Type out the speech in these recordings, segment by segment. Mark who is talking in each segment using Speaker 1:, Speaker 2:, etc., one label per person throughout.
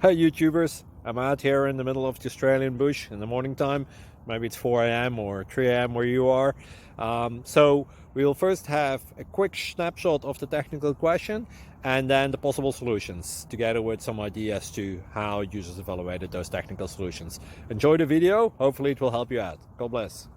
Speaker 1: Hey YouTubers, I'm out here in the middle of the Australian bush in the morning time. Maybe it's 4 a.m. or 3 a.m. where you are. So we'll first have a quick snapshot of the technical question and then the possible solutions, together with some ideas to how users evaluated those technical solutions. Enjoy the video, hopefully it will help you out. God bless.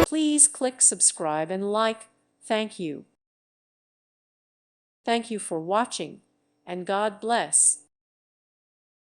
Speaker 2: Please click subscribe and like. Thank you. Thank you for watching, and God bless.